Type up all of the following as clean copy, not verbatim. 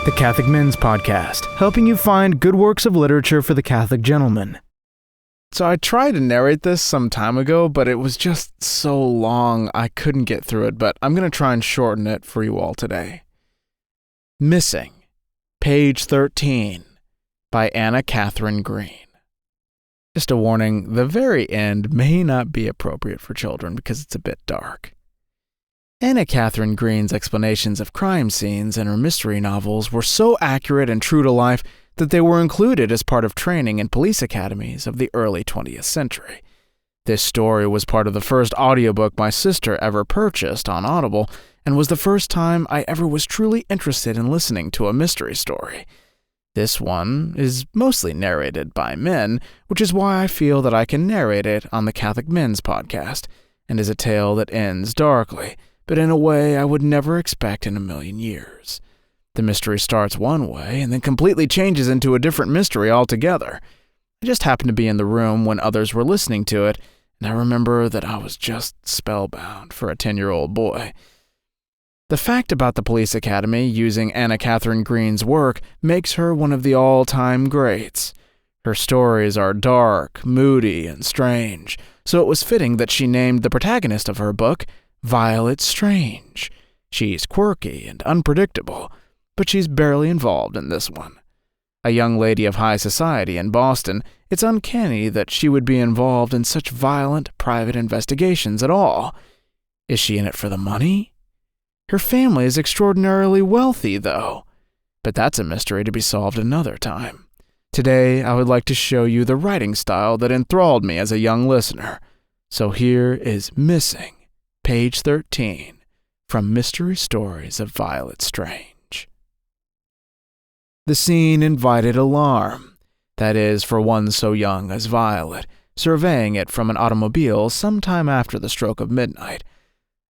the Catholic Men's Podcast, helping you find good works of literature for the Catholic gentleman. So I tried to narrate this some time ago, but it was just so long I couldn't get through it, but I'm going to try and shorten it for you all today. Missing, page 13, by Anna Katherine Green. Just a warning, the very end may not be appropriate for children because it's a bit dark. Anna Katherine Green's explanations of crime scenes in her mystery novels were so accurate and true to life that they were included as part of training in police academies of the early 20th century. This story was part of the first audiobook my sister ever purchased on Audible, and was the first time I ever was truly interested in listening to a mystery story. This one is mostly narrated by men, which is why I feel that I can narrate it on the Catholic Men's Podcast, and is a tale that ends darkly, but in a way I would never expect in a million years. The mystery starts one way and then completely changes into a different mystery altogether. I just happened to be in the room when others were listening to it, and I remember that I was just spellbound for a 10-year-old boy. The fact about the police academy using Anna Katherine Green's work makes her one of the all-time greats. Her stories are dark, moody, and strange, so it was fitting that she named the protagonist of her book Violet Strange. She's quirky and unpredictable, but she's barely involved in this one. A young lady of high society in Boston, it's uncanny that she would be involved in such violent private investigations at all. Is she in it for the money? Her family is extraordinarily wealthy, though. But that's a mystery to be solved another time. Today, I would like to show you the writing style that enthralled me as a young listener. So here is Missing, page 13, from Mystery Stories of Violet Strange. The scene invited alarm, that is, for one so young as Violet, surveying it from an automobile sometime after the stroke of midnight.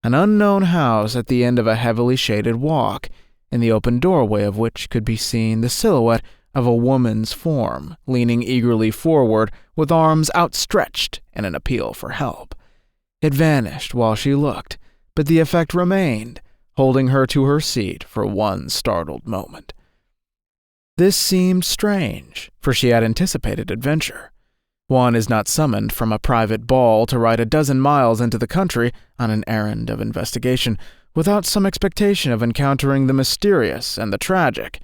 An unknown house at the end of a heavily shaded walk, in the open doorway of which could be seen the silhouette of a woman's form, leaning eagerly forward with arms outstretched in an appeal for help. It vanished while she looked, but the effect remained, holding her to her seat for one startled moment. This seemed strange, for she had anticipated adventure. One is not summoned from a private ball to ride a dozen miles into the country on an errand of investigation without some expectation of encountering the mysterious and the tragic.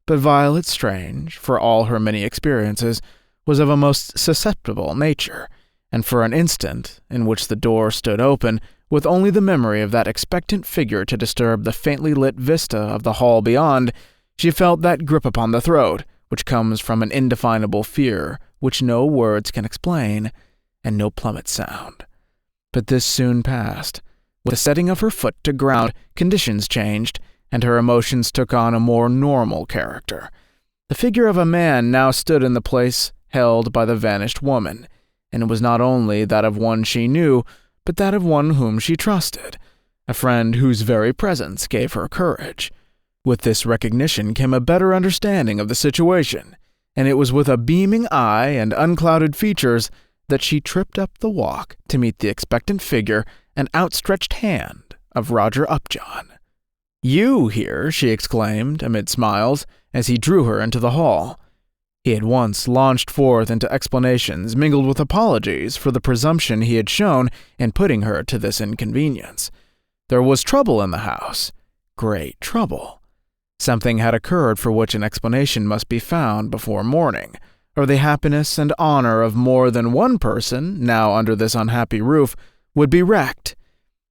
But Violet Strange, for all her many experiences, was of a most susceptible nature, and for an instant, in which the door stood open, with only the memory of that expectant figure to disturb the faintly lit vista of the hall beyond, she felt that grip upon the throat, which comes from an indefinable fear, which no words can explain, and no plummet sound. But this soon passed. With the setting of her foot to ground, conditions changed, and her emotions took on a more normal character. The figure of a man now stood in the place held by the vanished woman, and it was not only that of one she knew, but that of one whom she trusted, a friend whose very presence gave her courage. With this recognition came a better understanding of the situation, and it was with a beaming eye and unclouded features that she tripped up the walk to meet the expectant figure and outstretched hand of Roger Upjohn. "You here," she exclaimed amid smiles, as he drew her into the hall. He at once launched forth into explanations mingled with apologies for the presumption he had shown in putting her to this inconvenience. There was trouble in the house, great trouble. Something had occurred for which an explanation must be found before morning, or the happiness and honor of more than one person, now under this unhappy roof, would be wrecked.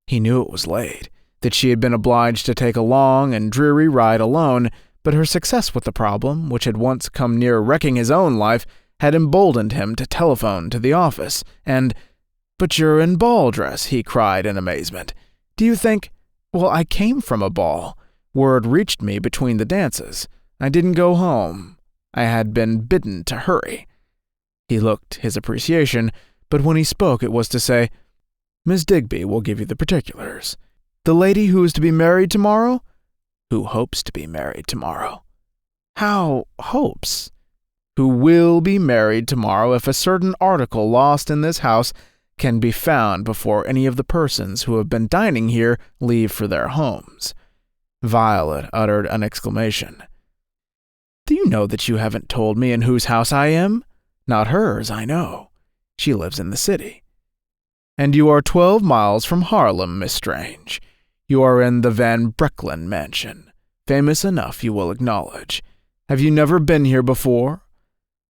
He knew it was late, that she had been obliged to take a long and dreary ride alone, but her success with the problem, which had once come near wrecking his own life, had emboldened him to telephone to the office, and, "But you're in ball dress," he cried in amazement. "Do you think—" "Well, I came from a ball. Word reached me between the dances. I didn't go home. I had been bidden to hurry." He looked his appreciation, but when he spoke it was to say, "Miss Digby will give you the particulars. The lady who is to be married tomorrow?" "Who hopes to be married tomorrow." "How hopes?" "Who will be married tomorrow if a certain article lost in this house can be found before any of the persons who have been dining here leave for their homes." Violet uttered an exclamation. Do you know that you haven't told me in whose house I am? Not hers, I know. She lives in the city. And you are 12 miles from Harlem, Miss Strange. You are in the Van Brecklen mansion. Famous enough, you will acknowledge. Have you never been here before?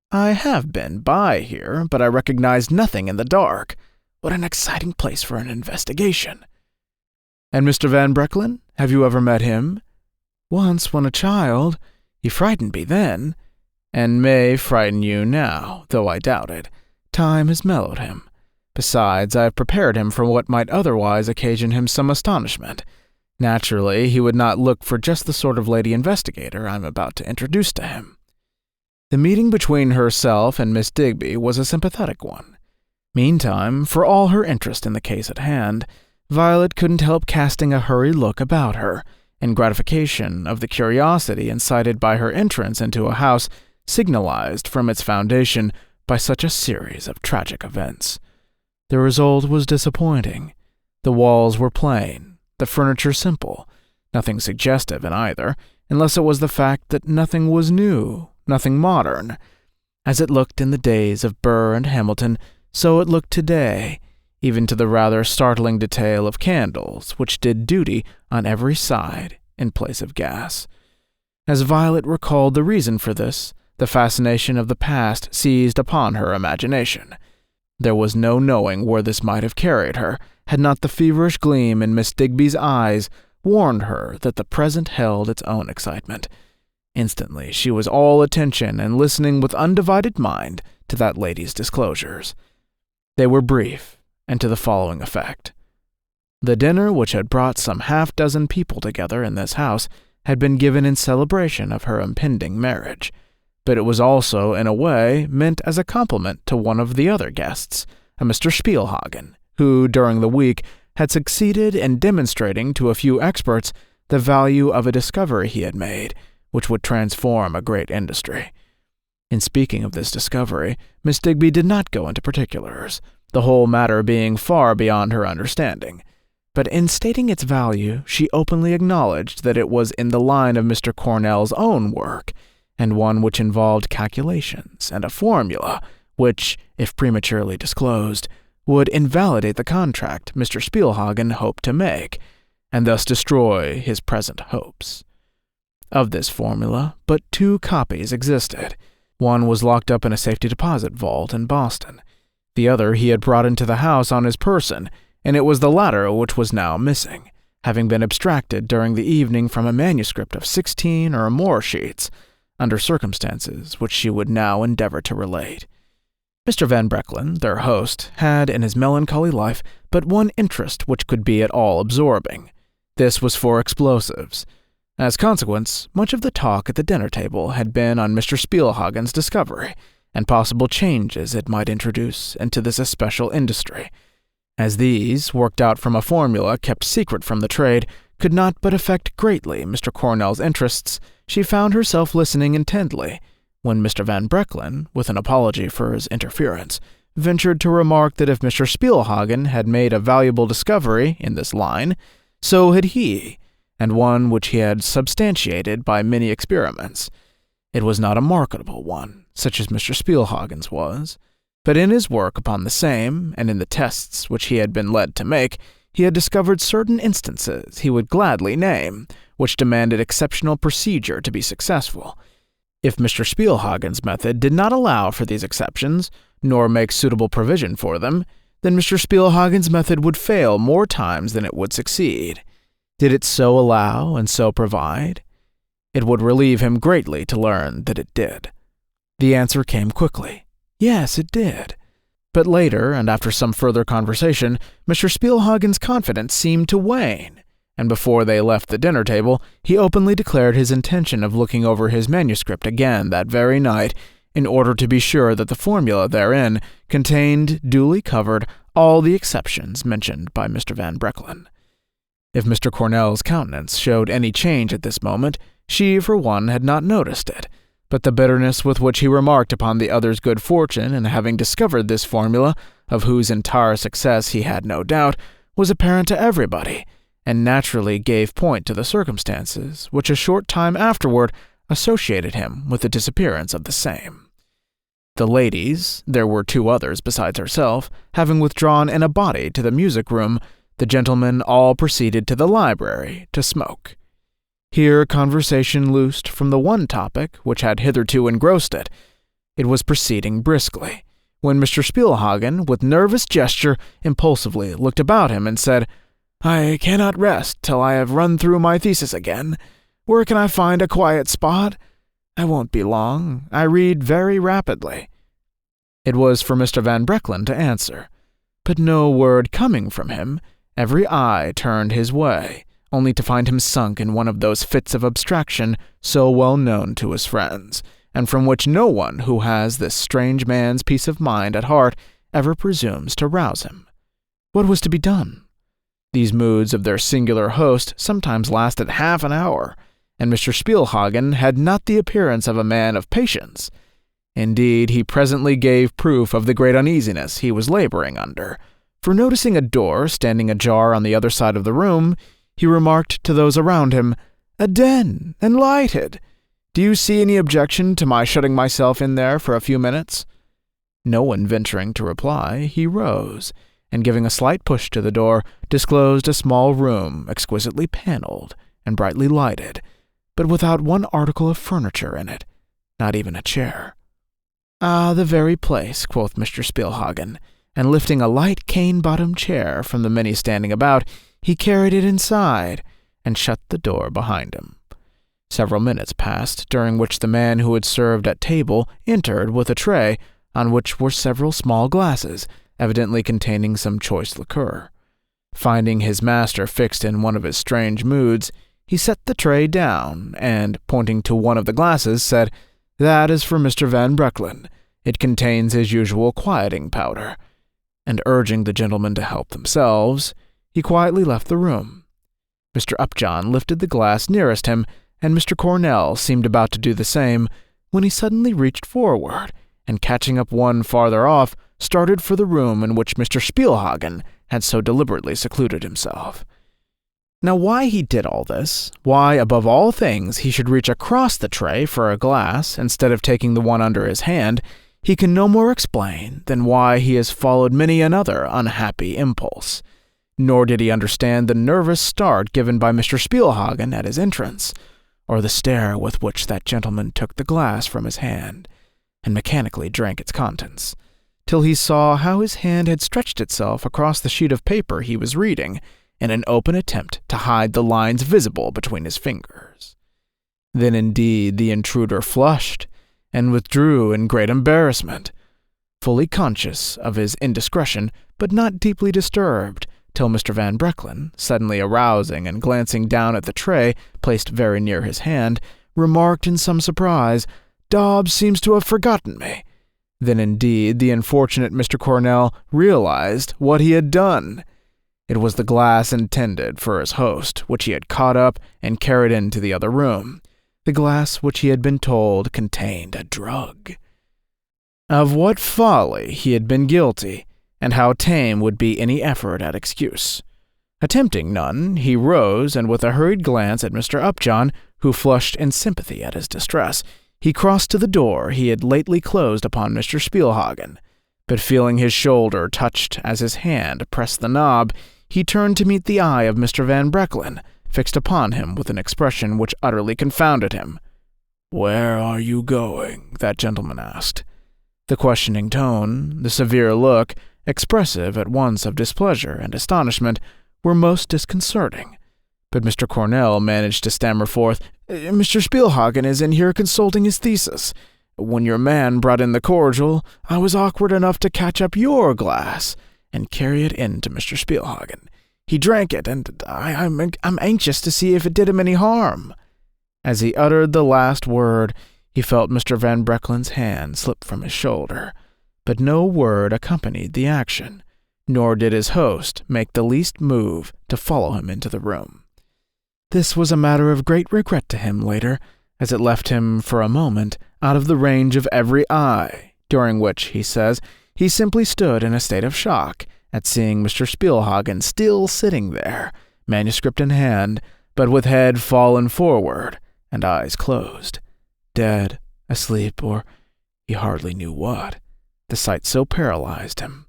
I have been by here, but I recognized nothing in the dark. What an exciting place for an investigation. And Mr. Van Brecklen, have you ever met him? Once, when a child. He frightened me then, and may frighten you now, though I doubt it. Time has mellowed him. Besides, I have prepared him for what might otherwise occasion him some astonishment. Naturally, he would not look for just the sort of lady investigator I am about to introduce to him. The meeting between herself and Miss Digby was a sympathetic one. Meantime, for all her interest in the case at hand, Violet couldn't help casting a hurried look about her, in gratification of the curiosity incited by her entrance into a house signalized from its foundation by such a series of tragic events. The result was disappointing. The walls were plain, the furniture simple, nothing suggestive in either, unless it was the fact that nothing was new, nothing modern. As it looked in the days of Burr and Hamilton, so it looked today, even to the rather startling detail of candles, which did duty on every side in place of gas. As Violet recalled the reason for this, the fascination of the past seized upon her imagination. There was no knowing where this might have carried her, had not the feverish gleam in Miss Digby's eyes warned her that the present held its own excitement. Instantly she was all attention and listening with undivided mind to that lady's disclosures. They were brief, and to the following effect. The dinner, which had brought some half-dozen people together in this house, had been given in celebration of her impending marriage, but it was also, in a way, meant as a compliment to one of the other guests, a Mr. Spielhagen, who, during the week, had succeeded in demonstrating to a few experts the value of a discovery he had made, which would transform a great industry. In speaking of this discovery, Miss Digby did not go into particulars, the whole matter being far beyond her understanding. But in stating its value, she openly acknowledged that it was in the line of Mr. Cornell's own work, and one which involved calculations and a formula which, if prematurely disclosed, would invalidate the contract Mr. Spielhagen hoped to make, and thus destroy his present hopes. Of this formula, but 2 copies existed. One was locked up in a safety deposit vault in Boston. The other he had brought into the house on his person, and it was the latter which was now missing, having been abstracted during the evening from a manuscript of 16 or more sheets, under circumstances which she would now endeavor to relate. Mr. Van Brecklen, their host, had in his melancholy life but one interest which could be at all absorbing. This was for explosives. As consequence, much of the talk at the dinner table had been on Mr. Spielhagen's discovery, and possible changes it might introduce into this especial industry. As these, worked out from a formula kept secret from the trade, could not but affect greatly Mr. Cornell's interests, she found herself listening intently, when Mr. Van Brecklen, with an apology for his interference, ventured to remark that if Mr. Spielhagen had made a valuable discovery in this line, so had he, and one which he had substantiated by many experiments. It was not a marketable one, such as Mr. Spielhagen's was, but in his work upon the same, and in the tests which he had been led to make, he had discovered certain instances he would gladly name, which demanded exceptional procedure to be successful. If Mr. Spielhagen's method did not allow for these exceptions, nor make suitable provision for them, then Mr. Spielhagen's method would fail more times than it would succeed. Did it so allow and so provide? It would relieve him greatly to learn that it did. The answer came quickly. Yes, it did. But later, and after some further conversation, Mr. Spielhagen's confidence seemed to wane, and before they left the dinner table, he openly declared his intention of looking over his manuscript again that very night, in order to be sure that the formula therein contained, duly covered, all the exceptions mentioned by Mr. Van Brecklen. If Mr. Cornell's countenance showed any change at this moment, she, for one, had not noticed it, but the bitterness with which he remarked upon the other's good fortune in having discovered this formula, of whose entire success he had no doubt, was apparent to everybody, and naturally gave point to the circumstances which a short time afterward associated him with the disappearance of the same. The ladies, there were 2 others besides herself, having withdrawn in a body to the music room, the gentlemen all proceeded to the library to smoke. Here conversation loosed from the one topic which had hitherto engrossed it. It was proceeding briskly, when Mr. Spielhagen, with nervous gesture, impulsively looked about him and said, "I cannot rest till I have run through my thesis again. Where can I find a quiet spot? I won't be long. I read very rapidly." It was for Mr. Van Brecklen to answer, but no word coming from him, every eye turned his way, only to find him sunk in one of those fits of abstraction so well known to his friends, and from which no one who has this strange man's peace of mind at heart ever presumes to rouse him. What was to be done? These moods of their singular host sometimes lasted half an hour, and Mr. Spielhagen had not the appearance of a man of patience. Indeed, he presently gave proof of the great uneasiness he was laboring under, for noticing a door standing ajar on the other side of the room, he remarked to those around him, "A den, and lighted. Do you see any objection to my shutting myself in there for a few minutes?" No one venturing to reply, he rose, and giving a slight push to the door, disclosed a small room exquisitely panelled and brightly lighted, but without one article of furniture in it, not even a chair. "Ah, the very place," quoth Mr. Spielhagen, and lifting a light cane-bottomed chair from the many standing about, he carried it inside, and shut the door behind him. Several minutes passed, during which the man who had served at table entered with a tray, on which were several small glasses, evidently containing some choice liqueur. Finding his master fixed in one of his strange moods, he set the tray down, and, pointing to one of the glasses, said, "That is for Mr. Van Brecklen. It contains his usual quieting powder." And urging the gentlemen to help themselves, he quietly left the room. Mr. Upjohn lifted the glass nearest him, and Mr. Cornell seemed about to do the same, when he suddenly reached forward, and catching up one farther off, started for the room in which Mr. Spielhagen had so deliberately secluded himself. Now why he did all this, why above all things he should reach across the tray for a glass instead of taking the one under his hand, he can no more explain than why he has followed many another unhappy impulse. Nor did he understand the nervous start given by Mr. Spielhagen at his entrance, or the stare with which that gentleman took the glass from his hand, and mechanically drank its contents, till he saw how his hand had stretched itself across the sheet of paper he was reading, in an open attempt to hide the lines visible between his fingers. Then indeed the intruder flushed, and withdrew in great embarrassment, fully conscious of his indiscretion, but not deeply disturbed, till Mr. Van Brecklen, suddenly arousing and glancing down at the tray placed very near his hand, remarked in some surprise, "Dobbs seems to have forgotten me." Then indeed the unfortunate Mr. Cornell realized what he had done. It was the glass intended for his host, which he had caught up and carried into the other room, the glass which he had been told contained a drug. Of what folly he had been guilty, and how tame would be any effort at excuse. Attempting none, he rose, and with a hurried glance at Mr. Upjohn, who flushed in sympathy at his distress, he crossed to the door he had lately closed upon Mr. Spielhagen, but feeling his shoulder touched as his hand pressed the knob, he turned to meet the eye of Mr. Van Brecklen, fixed upon him with an expression which utterly confounded him. "Where are you going?" that gentleman asked. The questioning tone, the severe look, expressive at once of displeasure and astonishment, were most disconcerting. But Mr. Cornell managed to stammer forth, "Mr. Spielhagen is in here consulting his thesis. When your man brought in the cordial, I was awkward enough to catch up your glass and carry it in to Mr. Spielhagen. He drank it, and I'm anxious to see if it did him any harm." As he uttered the last word, he felt Mr. Van Brecklen's hand slip from his shoulder, but no word accompanied the action, nor did his host make the least move to follow him into the room. This was a matter of great regret to him later, as it left him for a moment out of the range of every eye, during which, he says, he simply stood in a state of shock at seeing Mr. Spielhagen still sitting there, manuscript in hand, but with head fallen forward and eyes closed. dead, asleep, or he hardly knew what. The sight so paralyzed him.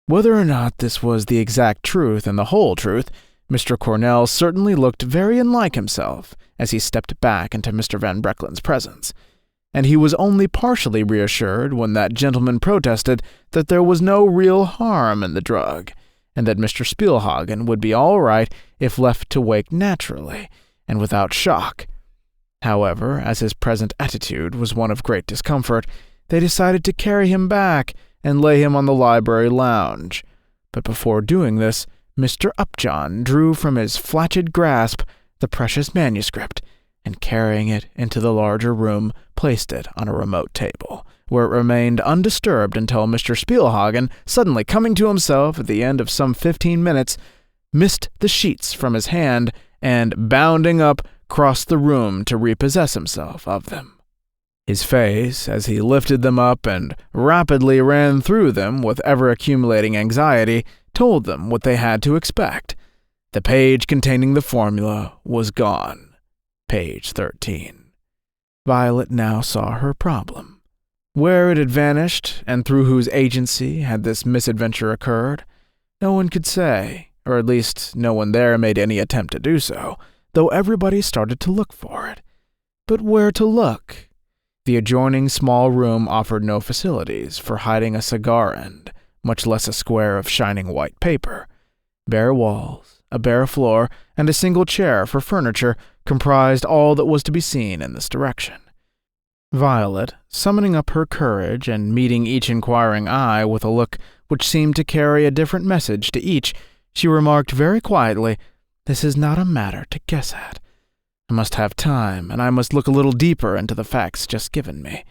Whether or not this was the exact truth and the whole truth, Mr. Cornell certainly looked very unlike himself as he stepped back into Mr. Van Brecklin's presence, and he was only partially reassured when that gentleman protested that there was no real harm in the drug, and that Mr. Spielhagen would be all right if left to wake naturally and without shock. However, as his present attitude was one of great discomfort, they decided to carry him back and lay him on the library lounge. But before doing this, Mr. Upjohn drew from his flaccid grasp the precious manuscript, and carrying it into the larger room, placed it on a remote table, where it remained undisturbed until Mr. Spielhagen, suddenly coming to himself at the end of some 15 minutes, missed the sheets from his hand and, bounding up, crossed the room to repossess himself of them. His face, as he lifted them up and rapidly ran through them with ever-accumulating anxiety, told them what they had to expect. The page containing the formula was gone. Page 13. Violet now saw her problem. Where it had vanished, and through whose agency had this misadventure occurred, no one could say, or at least no one there made any attempt to do so, though everybody started to look for it. But where to look? The adjoining small room offered no facilities for hiding a cigar end, much less a square of shining white paper. Bare walls, a bare floor, and a single chair for furniture comprised all that was to be seen in this direction. Violet, summoning up her courage and meeting each inquiring eye with a look which seemed to carry a different message to each, she remarked very quietly, "This is not a matter to guess at. I must have time, and I must look a little deeper into the facts just given me.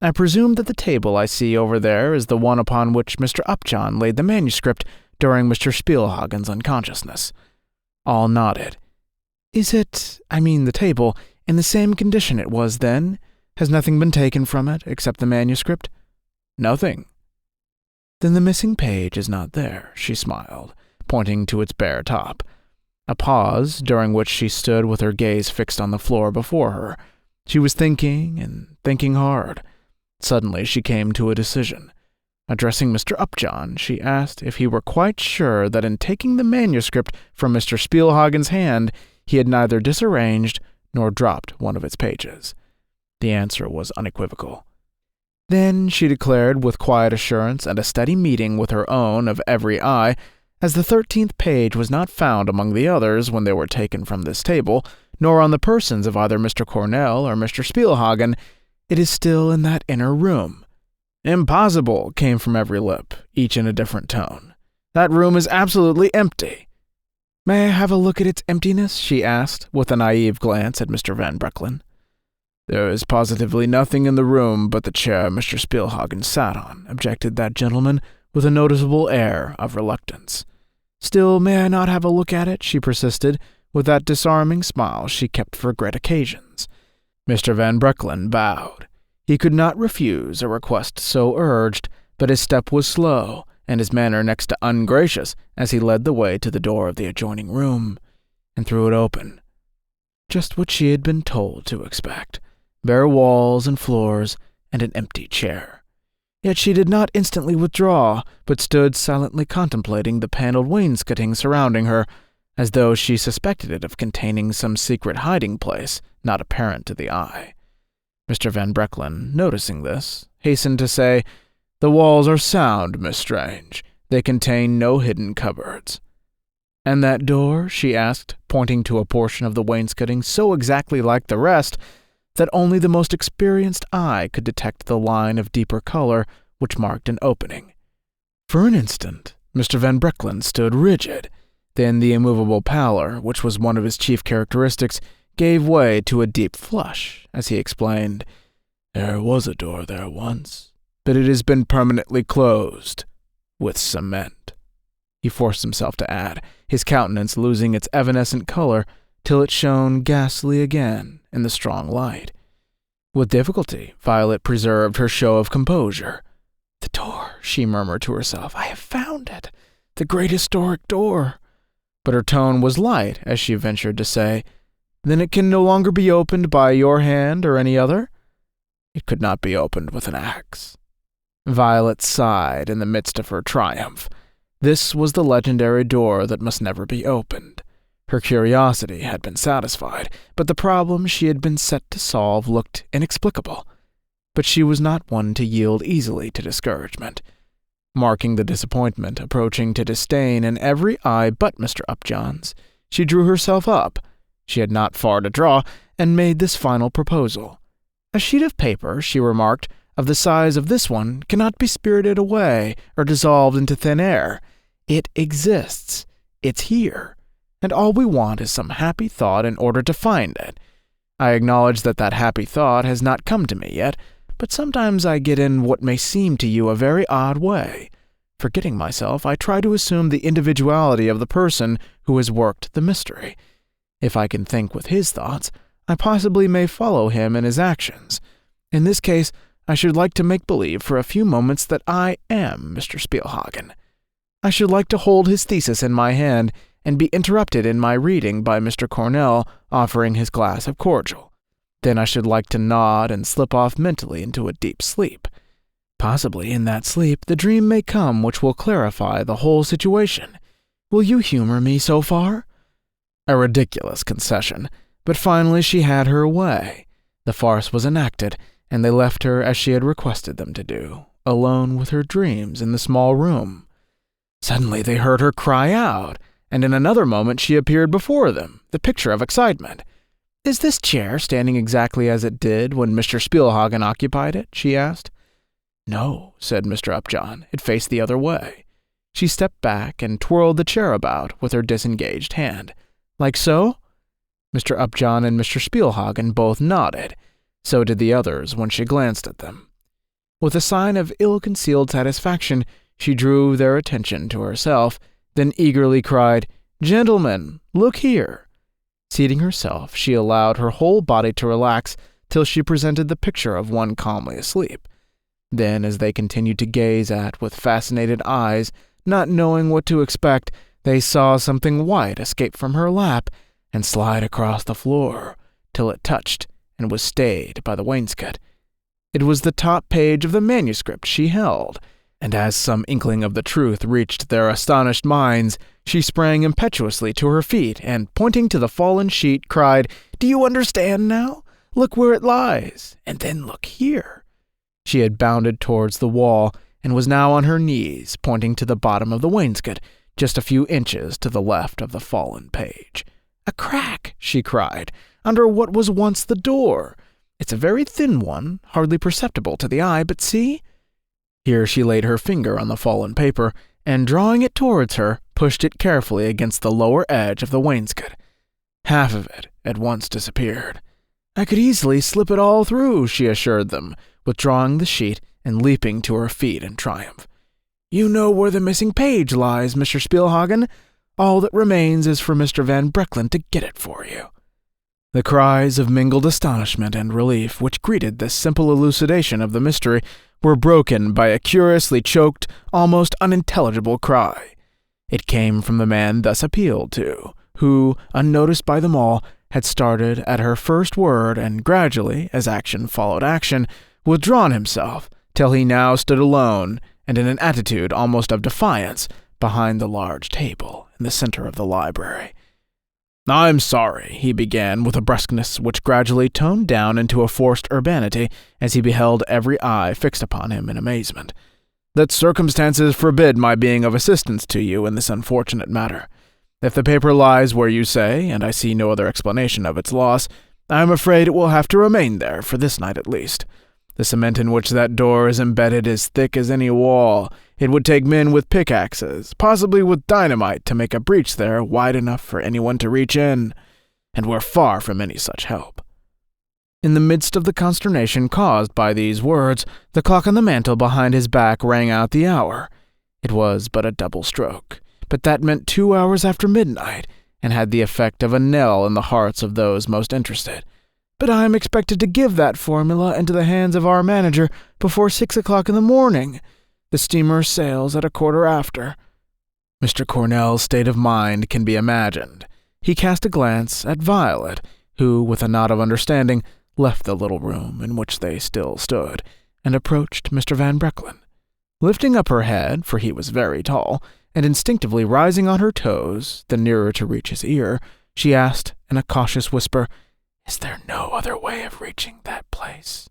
I presume that the table I see over there is the one upon which Mr. Upjohn laid the manuscript during Mr. Spielhagen's unconsciousness." All nodded. "Is it, the table, in the same condition it was then? Has nothing been taken from it, except the manuscript?" "Nothing." "Then the missing page is not there," she smiled, pointing to its bare top. A pause, during which she stood with her gaze fixed on the floor before her. She was thinking, and thinking hard. Suddenly she came to a decision. Addressing Mr. Upjohn, she asked if he were quite sure that in taking the manuscript from Mr. Spielhagen's hand, he had neither disarranged nor dropped one of its pages. The answer was unequivocal. "Then," she declared with quiet assurance and a steady meeting with her own of every eye, "as the 13th page was not found among the others when they were taken from this table, nor on the persons of either Mr. Cornell or Mr. Spielhagen, it is still in that inner room." "Impossible," came from every lip, each in a different tone. "That room is absolutely empty." "May I have a look at its emptiness?" she asked, with a naive glance at Mr. Van Brecklin. "There is positively nothing in the room but the chair Mr. Spielhagen sat on," objected that gentleman, with a noticeable air of reluctance. "Still, may I not have a look at it?" she persisted, with that disarming smile she kept for great occasions. Mr. Van Brecklin bowed. He could not refuse a request so urged, but his step was slow, and his manner next to ungracious as he led the way to the door of the adjoining room, and threw it open. Just what she had been told to expect. Bare walls and floors, and an empty chair. Yet she did not instantly withdraw, but stood silently contemplating the paneled wainscoting surrounding her, as though she suspected it of containing some secret hiding-place not apparent to the eye. Mr. Van Brecklin, noticing this, hastened to say, "The walls are sound, Miss Strange. They contain no hidden cupboards." "And that door?" she asked, pointing to a portion of the wainscoting so exactly like the rest that only the most experienced eye could detect the line of deeper color which marked an opening. For an instant, Mr. Van Brecklin stood rigid. Then the immovable pallor, which was one of his chief characteristics, gave way to a deep flush as he explained, "There was a door there once, but it has been permanently closed with cement." He forced himself to add, his countenance losing its evanescent color till it shone ghastly again in the strong light. With difficulty, Violet preserved her show of composure. "The door," she murmured to herself. "I have found it. The great historic door." But her tone was light as she ventured to say, Then it can no longer be opened by your hand or any other? It could not be opened with an axe. Violet sighed in the midst of her triumph. This was the legendary door that must never be opened. Her curiosity had been satisfied, but the problem she had been set to solve looked inexplicable. But she was not one to yield easily to discouragement. Marking the disappointment approaching to disdain in every eye but Mr. Upjohn's, she drew herself up. She had not far to draw, and made this final proposal. A sheet of paper, she remarked, of the size of this one cannot be spirited away or dissolved into thin air. It exists. It's here. And all we want is some happy thought in order to find it. I acknowledge that happy thought has not come to me yet, but sometimes I get in what may seem to you a very odd way. Forgetting myself, I try to assume the individuality of the person who has worked the mystery. If I can think with his thoughts, I possibly may follow him in his actions. In this case, I should like to make believe for a few moments that I am Mr. Spielhagen. I should like to hold his thesis in my hand and be interrupted in my reading by Mr. Cornell offering his glass of cordial. Then I should like to nod and slip off mentally into a deep sleep. Possibly in that sleep the dream may come which will clarify the whole situation. Will you humor me so far? A ridiculous concession, but finally she had her way. The farce was enacted, and they left her as she had requested them to do, alone with her dreams in the small room. Suddenly they heard her cry out, and in another moment she appeared before them, the picture of excitement. "Is this chair standing exactly as it did when Mr. Spielhagen occupied it?" she asked. "No," said Mr. Upjohn. "It faced the other way." She stepped back and twirled the chair about with her disengaged hand. "Like so?" Mr. Upjohn and Mr. Spielhagen both nodded. So did the others when she glanced at them. With a sign of ill-concealed satisfaction, she drew their attention to herself, then eagerly cried, "Gentlemen, look here." Seating herself, she allowed her whole body to relax till she presented the picture of one calmly asleep. Then, as they continued to gaze at with fascinated eyes, not knowing what to expect, they saw something white escape from her lap and slide across the floor, till it touched and was stayed by the wainscot. It was the top page of the manuscript she held, and as some inkling of the truth reached their astonished minds, she sprang impetuously to her feet and, pointing to the fallen sheet, cried, "Do you understand now? Look where it lies, and then look here." She had bounded towards the wall, and was now on her knees, pointing to the bottom of the wainscot, just a few inches to the left of the fallen page. "A crack," she cried, "under what was once the door. It's a very thin one, hardly perceptible to the eye, but see." Here she laid her finger on the fallen paper, and drawing it towards her, pushed it carefully against the lower edge of the wainscot. Half of it at once disappeared. "I could easily slip it all through," she assured them, withdrawing the sheet and leaping to her feet in triumph. "You know where the missing page lies, Mr. Spielhagen. All that remains is for Mr. Van Breckland to get it for you." The cries of mingled astonishment and relief which greeted this simple elucidation of the mystery were broken by a curiously choked, almost unintelligible cry. It came from the man thus appealed to, who, unnoticed by them all, had started at her first word and gradually, as action followed action, withdrawn himself, till he now stood alone, and in an attitude almost of defiance, behind the large table in the center of the library. "I'm sorry," he began, with a brusqueness which gradually toned down into a forced urbanity as he beheld every eye fixed upon him in amazement, "that circumstances forbid my being of assistance to you in this unfortunate matter. If the paper lies where you say, and I see no other explanation of its loss, I am afraid it will have to remain there, for this night at least. The cement in which that door is embedded is thick as any wall. It would take men with pickaxes, possibly with dynamite, to make a breach there wide enough for anyone to reach in, and we're far from any such help." In the midst of the consternation caused by these words, the clock on the mantel behind his back rang out the hour. It was but a double stroke, but that meant 2 hours after midnight, and had the effect of a knell in the hearts of those most interested. "But I am expected to give that formula into the hands of our manager before 6 o'clock in the morning. The steamer sails at 1:15. Mr. Cornell's state of mind can be imagined. He cast a glance at Violet, who, with a nod of understanding, left the little room in which they still stood, and approached Mr. Van Brecklen. Lifting up her head, for he was very tall, and instinctively rising on her toes, the nearer to reach his ear, she asked in a cautious whisper, "Is there no other way of reaching that place?"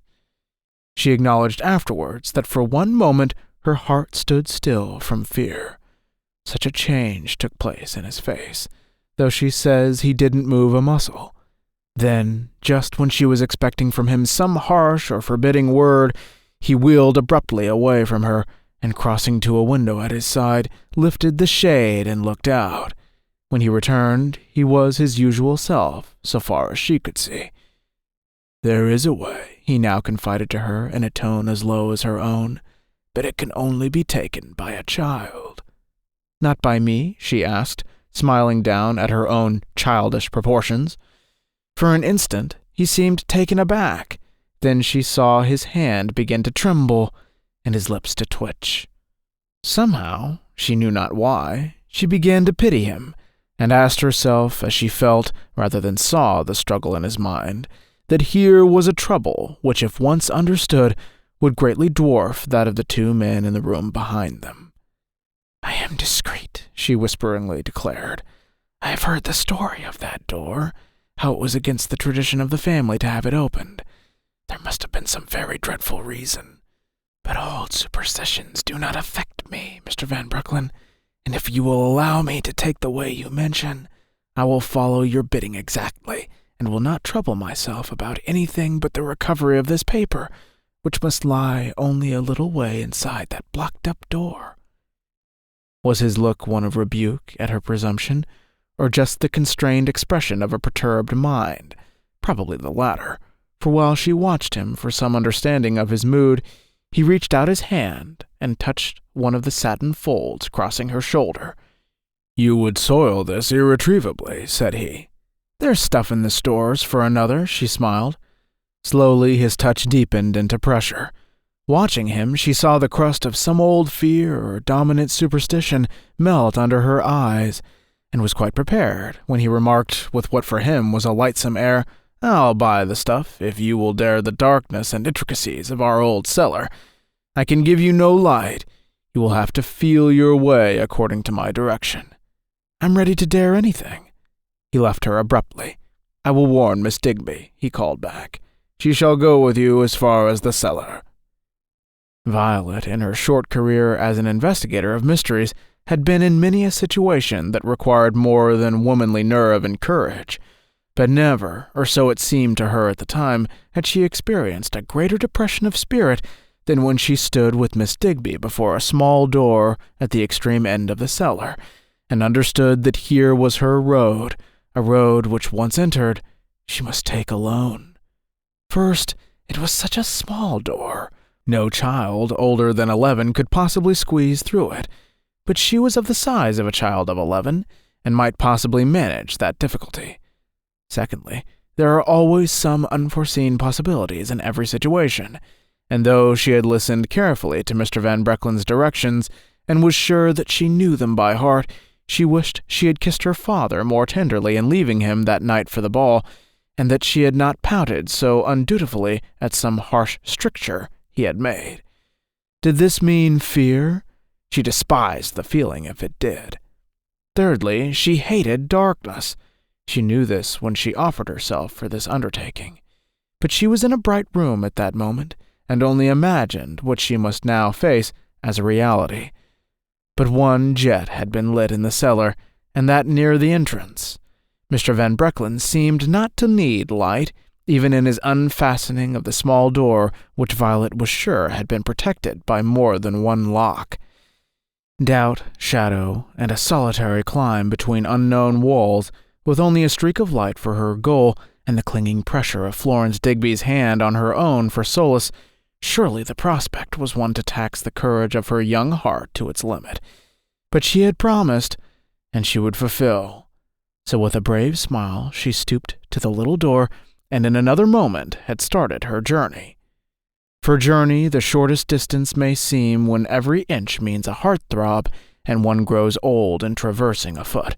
She acknowledged afterwards that for one moment her heart stood still from fear. Such a change took place in his face, though she says he didn't move a muscle. Then, just when she was expecting from him some harsh or forbidding word, he wheeled abruptly away from her, and crossing to a window at his side, lifted the shade and looked out. When he returned, he was his usual self, so far as she could see. "There is a way," he now confided to her in a tone as low as her own, "but it can only be taken by a child." "Not by me?" she asked, smiling down at her own childish proportions. For an instant, he seemed taken aback. Then she saw his hand begin to tremble, and his lips to twitch. Somehow, she knew not why, she began to pity him, and asked herself, as she felt, rather than saw, the struggle in his mind, that here was a trouble which, if once understood, would greatly dwarf that of the two men in the room behind them. "I am discreet," she whisperingly declared. "I have heard the story of that door, how it was against the tradition of the family to have it opened. There must have been some very dreadful reason. But old superstitions do not affect me, Mr. Van Brecklen, and if you will allow me to take the way you mention, I will follow your bidding exactly, and will not trouble myself about anything but the recovery of this paper, which must lie only a little way inside that blocked-up door." Was his look one of rebuke at her presumption, or just the constrained expression of a perturbed mind? Probably the latter, for while she watched him for some understanding of his mood, he reached out his hand and touched one of the satin folds crossing her shoulder. "You would soil this irretrievably," said he. "There's stuff in the stores for another," she smiled. Slowly his touch deepened into pressure. Watching him, she saw the crust of some old fear or dominant superstition melt under her eyes, and was quite prepared when he remarked, with what for him was a lightsome air, "I'll buy the stuff if you will dare the darkness and intricacies of our old cellar. I can give you no light. You will have to feel your way according to my direction." "I'm ready to dare anything." He left her abruptly. "I will warn Miss Digby," he called back. "She shall go with you as far as the cellar." Violet, in her short career as an investigator of mysteries, had been in many a situation that required more than womanly nerve and courage, but never, or so it seemed to her at the time, had she experienced a greater depression of spirit than when she stood with Miss Digby before a small door at the extreme end of the cellar, and understood that here was her road, a road which, once entered, she must take alone. First, it was such a small door. No child older than 11 could possibly squeeze through it, but she was of the size of a child of 11, and might possibly manage that difficulty. Secondly, there are always some unforeseen possibilities in every situation, and though she had listened carefully to Mr. Van Brecklen's directions, and was sure that she knew them by heart, she wished she had kissed her father more tenderly in leaving him that night for the ball, and that she had not pouted so undutifully at some harsh stricture he had made. Did this mean fear? She despised the feeling if it did. Thirdly, she hated darkness. She knew this when she offered herself for this undertaking. But she was in a bright room at that moment, and only imagined what she must now face as a reality. But one jet had been lit in the cellar, and that near the entrance. Mr. Van Brecklen seemed not to need light, even in his unfastening of the small door which Violet was sure had been protected by more than one lock. Doubt, shadow, and a solitary climb between unknown walls, with only a streak of light for her goal and the clinging pressure of Florence Digby's hand on her own for solace, surely the prospect was one to tax the courage of her young heart to its limit. But she had promised, and she would fulfill. So with a brave smile she stooped to the little door, and in another moment had started her journey. For journey the shortest distance may seem when every inch means a heart-throb, and one grows old in traversing a foot.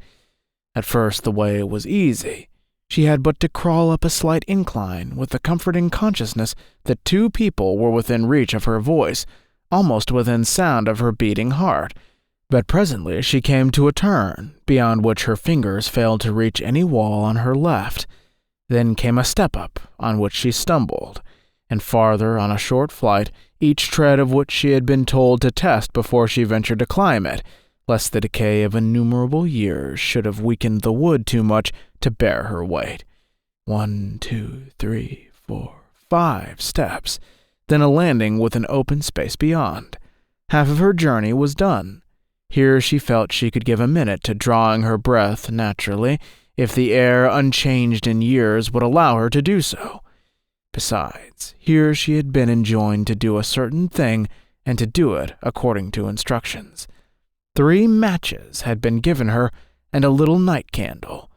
At first the way was easy. She had but to crawl up a slight incline with the comforting consciousness that two people were within reach of her voice, almost within sound of her beating heart. But presently she came to a turn, beyond which her fingers failed to reach any wall on her left. Then came a step-up, on which she stumbled, and farther on a short flight, each tread of which she had been told to test before she ventured to climb it, lest the decay of innumerable years should have weakened the wood too much to bear her weight. 1, 2, 3, 4, 5 steps, then a landing with an open space beyond. Half of her journey was done. Here she felt she could give a minute to drawing her breath naturally, if the air unchanged in years would allow her to do so. Besides, here she had been enjoined to do a certain thing, and to do it according to instructions. 3 matches had been given her, and a little night candle.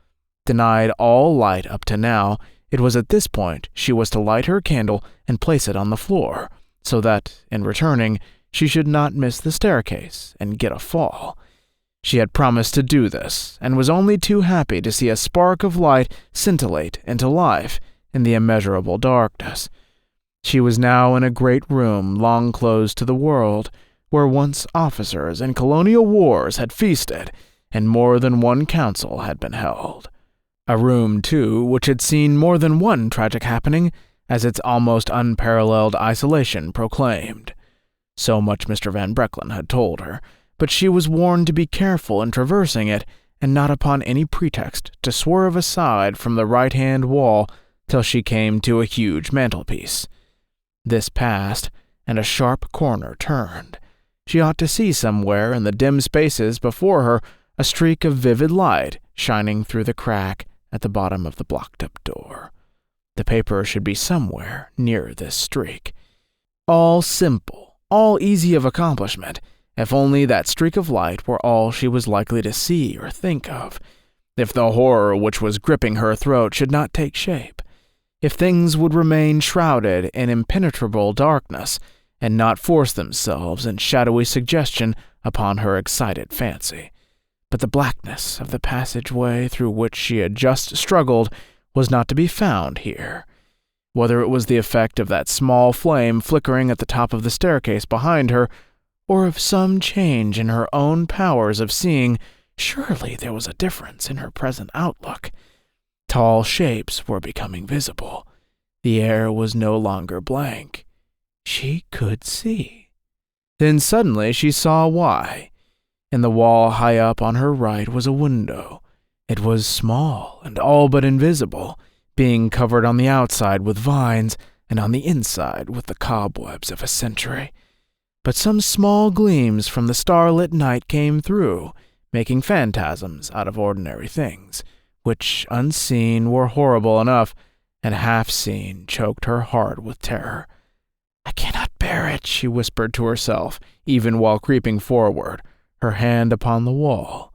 Denied all light up to now, it was at this point she was to light her candle and place it on the floor, so that, in returning, she should not miss the staircase and get a fall. She had promised to do this, and was only too happy to see a spark of light scintillate into life in the immeasurable darkness. She was now in a great room long closed to the world, where once officers in colonial wars had feasted, and more than one council had been held. A room, too, which had seen more than one tragic happening, as its almost unparalleled isolation proclaimed. So much Mr. Van Brecklen had told her, but she was warned to be careful in traversing it, and not upon any pretext to swerve aside from the right-hand wall till she came to a huge mantelpiece. This passed, and a sharp corner turned. She ought to see somewhere in the dim spaces before her a streak of vivid light shining through the crack at the bottom of the blocked-up door. The paper should be somewhere near this streak. All simple, all easy of accomplishment, if only that streak of light were all she was likely to see or think of, if the horror which was gripping her throat should not take shape, if things would remain shrouded in impenetrable darkness, and not force themselves in shadowy suggestion upon her excited fancy. But the blackness of the passageway through which she had just struggled was not to be found here. Whether it was the effect of that small flame flickering at the top of the staircase behind her, or of some change in her own powers of seeing, surely there was a difference in her present outlook. Tall shapes were becoming visible. The air was no longer blank. She could see. Then suddenly she saw why. In the wall high up on her right was a window. It was small and all but invisible, being covered on the outside with vines and on the inside with the cobwebs of a century. But some small gleams from the starlit night came through, making phantasms out of ordinary things, which, unseen, were horrible enough, and half-seen choked her heart with terror. "I cannot bear it," she whispered to herself, even while creeping forward, her hand upon the wall.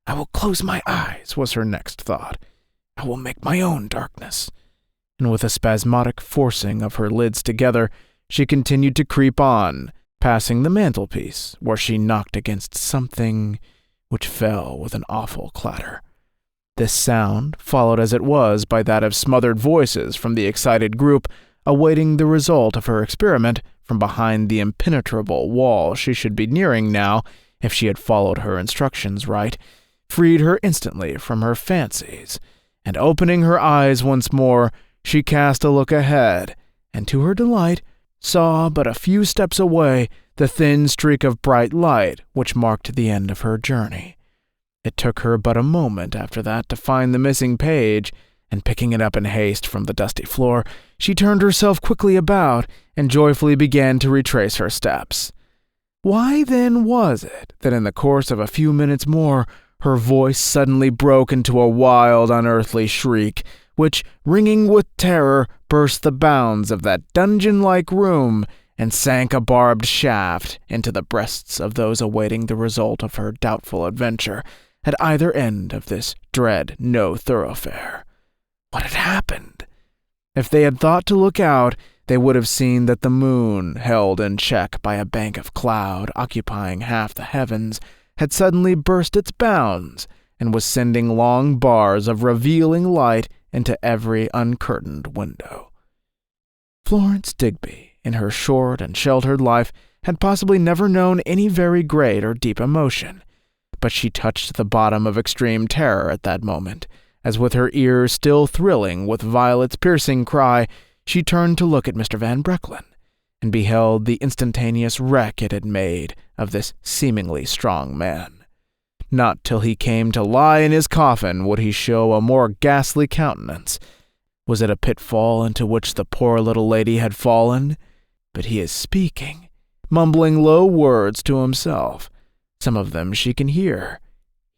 "I will close my eyes," was her next thought. "I will make my own darkness." And with a spasmodic forcing of her lids together, she continued to creep on, passing the mantelpiece, where she knocked against something which fell with an awful clatter. This sound, followed as it was by that of smothered voices from the excited group, awaiting the result of her experiment from behind the impenetrable wall she should be nearing now, if she had followed her instructions right, freed her instantly from her fancies, and opening her eyes once more, she cast a look ahead, and to her delight, saw but a few steps away the thin streak of bright light which marked the end of her journey. It took her but a moment after that to find the missing page, and picking it up in haste from the dusty floor, she turned herself quickly about and joyfully began to retrace her steps. Why then was it that in the course of a few minutes more her voice suddenly broke into a wild, unearthly shriek, which, ringing with terror, burst the bounds of that dungeon-like room and sank a barbed shaft into the breasts of those awaiting the result of her doubtful adventure at either end of this dread no-thoroughfare? What had happened? If they had thought to look out, they would have seen that the moon, held in check by a bank of cloud occupying half the heavens, had suddenly burst its bounds, and was sending long bars of revealing light into every uncurtained window. Florence Digby, in her short and sheltered life, had possibly never known any very great or deep emotion, but she touched the bottom of extreme terror at that moment, as with her ears still thrilling with Violet's piercing cry, she turned to look at Mr. Van Brecklen, and beheld the instantaneous wreck it had made of this seemingly strong man. Not till he came to lie in his coffin would he show a more ghastly countenance. Was it a pitfall into which the poor little lady had fallen? But he is speaking, mumbling low words to himself. Some of them she can hear.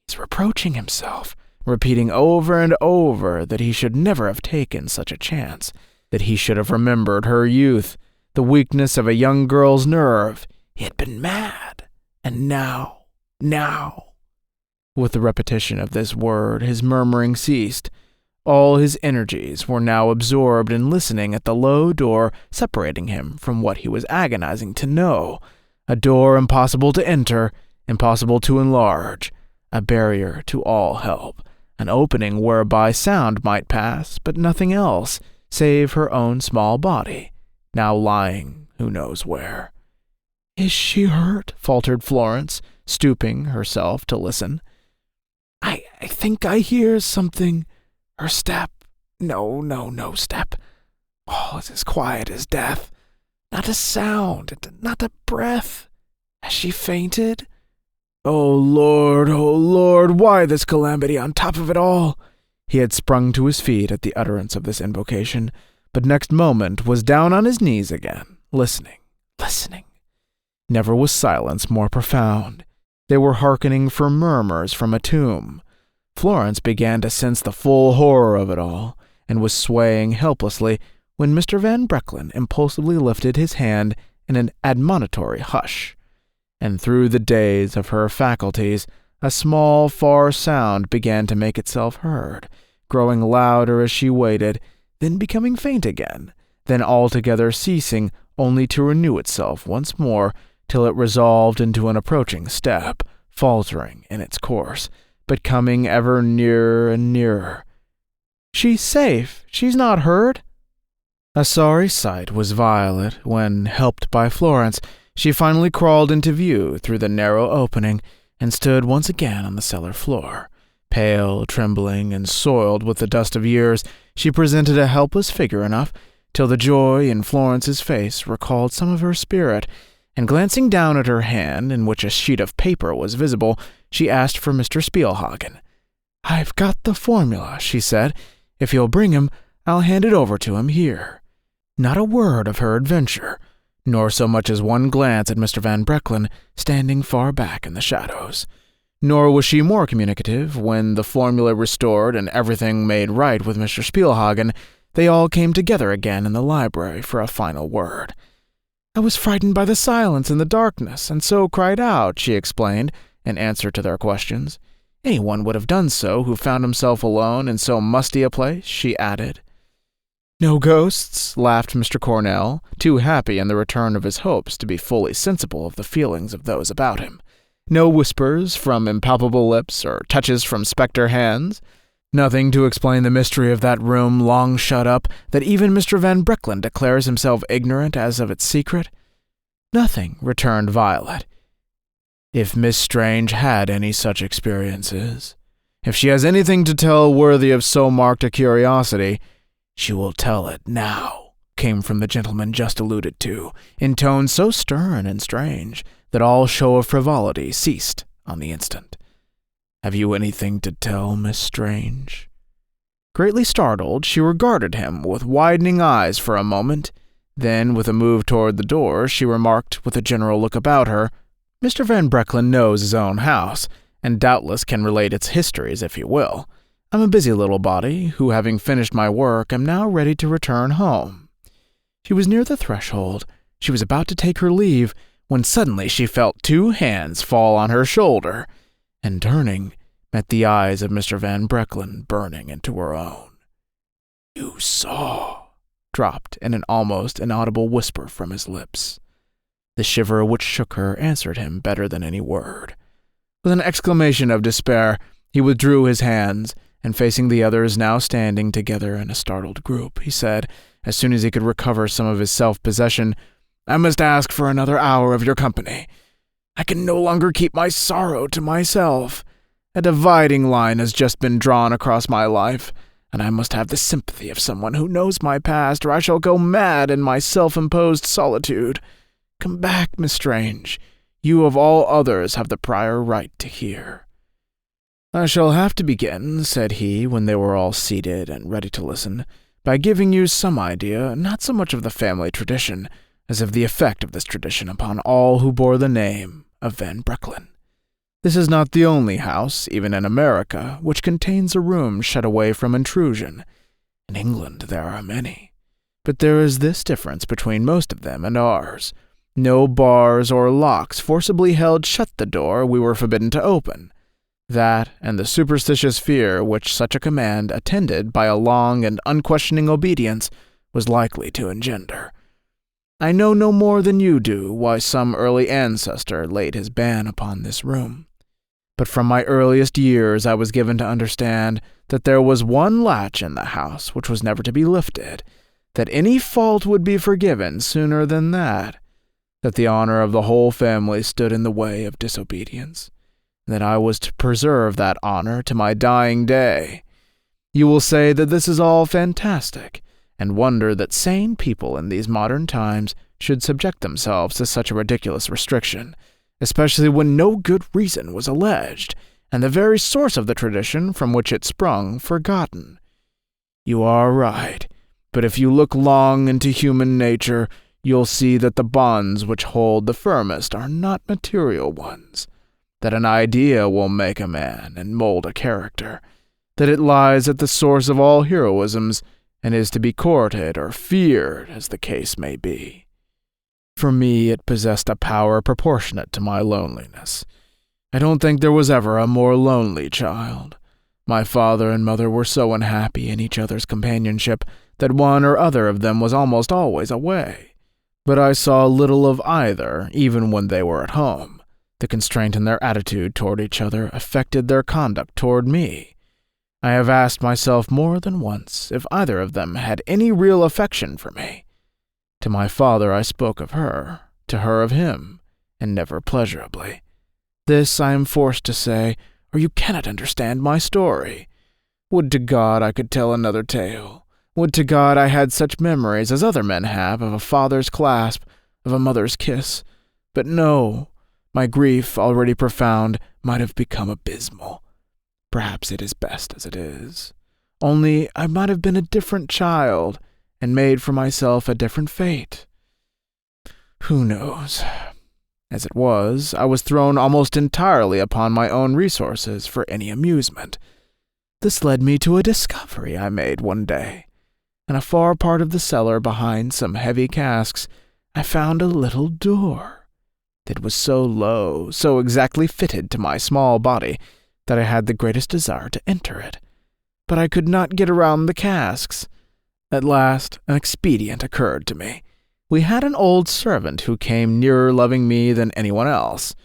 He's reproaching himself, repeating over and over that he should never have taken such a chance, that he should have remembered her youth, the weakness of a young girl's nerve. He had been mad, and now. With the repetition of this word, his murmuring ceased. All his energies were now absorbed in listening at the low door separating him from what he was agonizing to know, a door impossible to enter, impossible to enlarge, a barrier to all help, an opening whereby sound might pass, but nothing else, save her own small body, now lying who knows where. "Is she hurt?" faltered Florence, stooping herself to listen. I think I hear something. Her step. No step. All is as quiet as death. Not a sound, not a breath. Has she fainted? Oh Lord, why this calamity on top of it all?" He had sprung to his feet at the utterance of this invocation, but next moment was down on his knees again, listening. Never was silence more profound. They were hearkening for murmurs from a tomb. Florence began to sense the full horror of it all, and was swaying helplessly when Mr. Van Brecklen impulsively lifted his hand in an admonitory hush. And through the daze of her faculties, a small, far sound began to make itself heard, growing louder as she waited, then becoming faint again, then altogether ceasing only to renew itself once more, till it resolved into an approaching step, faltering in its course, but coming ever nearer and nearer. "She's safe. She's not hurt." A sorry sight was Violet when, helped by Florence, she finally crawled into view through the narrow opening and stood once again on the cellar floor. Pale, trembling, and soiled with the dust of years, she presented a helpless figure enough, till the joy in Florence's face recalled some of her spirit, and glancing down at her hand, in which a sheet of paper was visible, she asked for Mr. Spielhagen. "I've got the formula," she said. "If you'll bring him, I'll hand it over to him here." Not a word of her adventure, nor so much as one glance at Mr. Van Brecklen, standing far back in the shadows. Nor was she more communicative when, the formula restored and everything made right with Mr. Spielhagen, they all came together again in the library for a final word. "I was frightened by the silence and the darkness, and so cried out," she explained, in answer to their questions. "Anyone would have done so who found himself alone in so musty a place," she added. "No ghosts?" laughed Mr. Cornell, too happy in the return of his hopes to be fully sensible of the feelings of those about him. "No whispers from impalpable lips or touches from spectre hands? Nothing to explain the mystery of that room long shut up, that even Mr. Van Brecklen declares himself ignorant as of its secret?" "Nothing," returned Violet. "If Miss Strange had any such experiences, if she has anything to tell worthy of so marked a curiosity, she will tell it now," came from the gentleman just alluded to, in tones so stern and strange that all show of frivolity ceased on the instant. "Have you anything to tell, Miss Strange?" Greatly startled, she regarded him with widening eyes for a moment. Then, with a move toward the door, she remarked, with a general look about her, "Mr. Van Brecklen knows his own house, and doubtless can relate its histories if he will. I'm a busy little body, who, having finished my work, am now ready to return home." She was near the threshold. She was about to take her leave, when suddenly she felt two hands fall on her shoulder, and turning, met the eyes of Mr. Van Brecklen burning into her own. "You saw," dropped in an almost inaudible whisper from his lips. The shiver which shook her answered him better than any word. With an exclamation of despair, he withdrew his hands, and facing the others now standing together in a startled group, he said, as soon as he could recover some of his self-possession, "I must ask for another hour of your company. I can no longer keep my sorrow to myself. A dividing line has just been drawn across my life, and I must have the sympathy of someone who knows my past, or I shall go mad in my self-imposed solitude. Come back, Miss Strange. You of all others have the prior right to hear." "I shall have to begin," said he, when they were all seated and ready to listen, "by giving you some idea, not so much of the family tradition, as of the effect of this tradition upon all who bore the name of Van Brecklen. This is not the only house, even in America, which contains a room shut away from intrusion. In England there are many, but there is this difference between most of them and ours. No bars or locks forcibly held shut the door we were forbidden to open. That, and the superstitious fear which such a command, attended by a long and unquestioning obedience, was likely to engender. I know no more than you do why some early ancestor laid his ban upon this room. But from my earliest years I was given to understand that there was one latch in the house which was never to be lifted, that any fault would be forgiven sooner than that the honor of the whole family stood in the way of disobedience, and that I was to preserve that honor to my dying day. You will say that this is all fantastic, and wonder that sane people in these modern times should subject themselves to such a ridiculous restriction, especially when no good reason was alleged, and the very source of the tradition from which it sprung forgotten. You are right, but if you look long into human nature, you'll see that the bonds which hold the firmest are not material ones, that an idea will make a man and mold a character, that it lies at the source of all heroisms, and is to be courted or feared, as the case may be. For me, it possessed a power proportionate to my loneliness. I don't think there was ever a more lonely child. My father and mother were so unhappy in each other's companionship that one or other of them was almost always away. But I saw little of either, even when they were at home. The constraint in their attitude toward each other affected their conduct toward me. I have asked myself more than once if either of them had any real affection for me. To my father I spoke of her, to her of him, and never pleasurably. This I am forced to say, or you cannot understand my story. Would to God I could tell another tale. Would to God I had such memories as other men have of a father's clasp, of a mother's kiss. But no, my grief, already profound, might have become abysmal. Perhaps it is best as it is. Only I might have been a different child, and made for myself a different fate. Who knows? As it was, I was thrown almost entirely upon my own resources for any amusement. This led me to a discovery I made one day. In a far part of the cellar behind some heavy casks, I found a little door. It was so low, so exactly fitted to my small body, that I had the greatest desire to enter it. But I could not get around the casks. At last, an expedient occurred to me. We had an old servant who came nearer loving me than anyone else.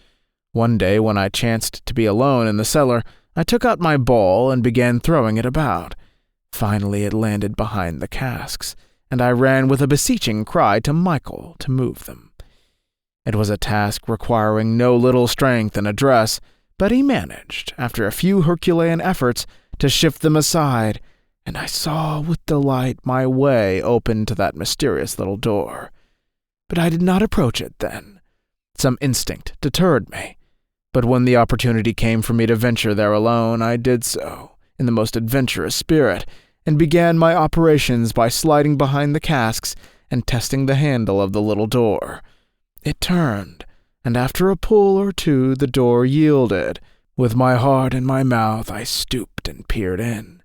One day, when I chanced to be alone in the cellar, I took out my ball and began throwing it about. Finally, it landed behind the casks, and I ran with a beseeching cry to Michael to move them. It was a task requiring no little strength and address, but he managed, after a few Herculean efforts, to shift them aside, and I saw with delight my way open to that mysterious little door. But I did not approach it then. Some instinct deterred me, but when the opportunity came for me to venture there alone, I did so, in the most adventurous spirit, and began my operations by sliding behind the casks and testing the handle of the little door. It turned, and after a pull or two the door yielded. With my heart in my mouth I stooped and peered in.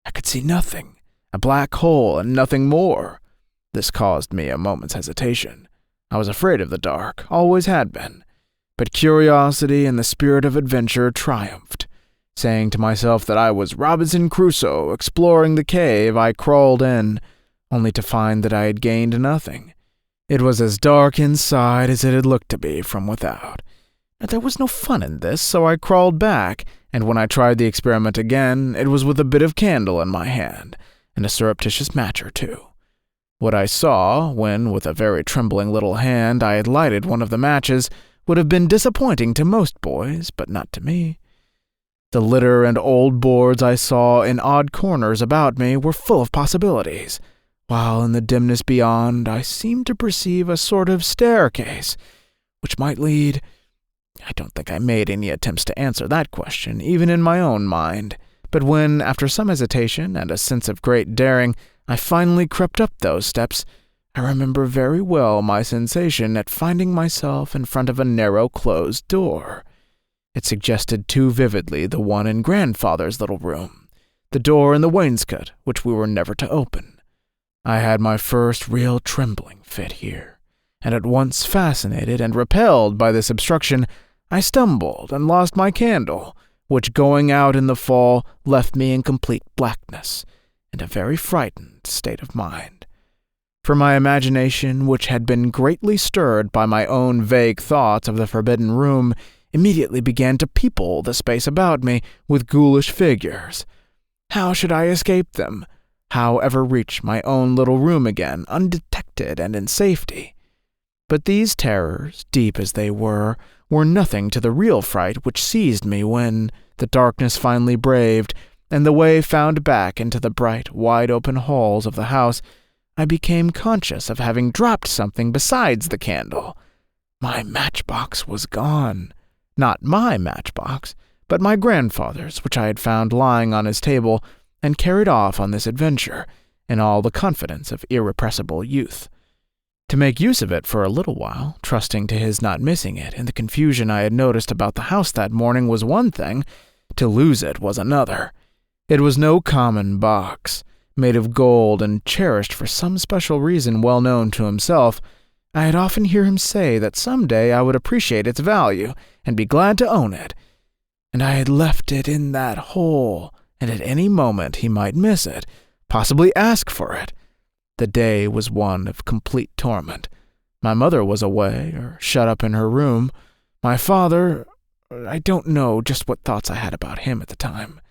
I could see nothing, a black hole and nothing more. This caused me a moment's hesitation. I was afraid of the dark, always had been, but curiosity and the spirit of adventure triumphed. Saying to myself that I was Robinson Crusoe exploring the cave, I crawled in, only to find that I had gained nothing. It was as dark inside as it had looked to be from without. There was no fun in this, so I crawled back, and when I tried the experiment again, it was with a bit of candle in my hand, and a surreptitious match or two. What I saw, when with a very trembling little hand I had lighted one of the matches, would have been disappointing to most boys, but not to me. The litter and old boards I saw in odd corners about me were full of possibilities, while in the dimness beyond I seemed to perceive a sort of staircase, which might lead— I don't think I made any attempts to answer that question, even in my own mind, but when, after some hesitation and a sense of great daring, I finally crept up those steps, I remember very well my sensation at finding myself in front of a narrow closed door. It suggested too vividly the one in grandfather's little room, the door in the wainscot which we were never to open. I had my first real trembling fit here, and at once fascinated and repelled by this obstruction, I stumbled and lost my candle, which going out in the fall left me in complete blackness, and a very frightened state of mind. For my imagination, which had been greatly stirred by my own vague thoughts of the forbidden room, immediately began to people the space about me with ghoulish figures. How should I escape them? How ever reach my own little room again, undetected and in safety? But these terrors, deep as they were nothing to the real fright which seized me when, the darkness finally braved, and the way found back into the bright, wide-open halls of the house, I became conscious of having dropped something besides the candle. My matchbox was gone. Not my matchbox, but my grandfather's, which I had found lying on his table and carried off on this adventure, in all the confidence of irrepressible youth. To make use of it for a little while, trusting to his not missing it in the confusion I had noticed about the house that morning was one thing, to lose it was another. It was no common box, made of gold and cherished for some special reason well known to himself. I had often heard him say that some day I would appreciate its value and be glad to own it, and I had left it in that hole, and at any moment he might miss it, possibly ask for it. The day was one of complete torment. My mother was away, or shut up in her room. My father— I don't know just what thoughts I had about him at the time.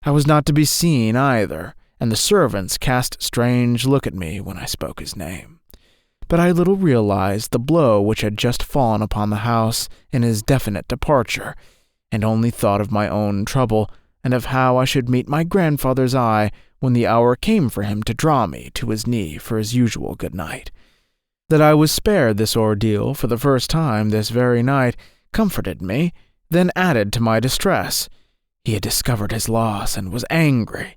I was not to be seen either, and the servants cast strange look at me when I spoke his name. But I little realized the blow which had just fallen upon the house in his definite departure, and only thought of my own trouble, and of how I should meet my grandfather's eye when the hour came for him to draw me to his knee for his usual good night. That I was spared this ordeal for the first time this very night comforted me, then added to my distress. He had discovered his loss and was angry.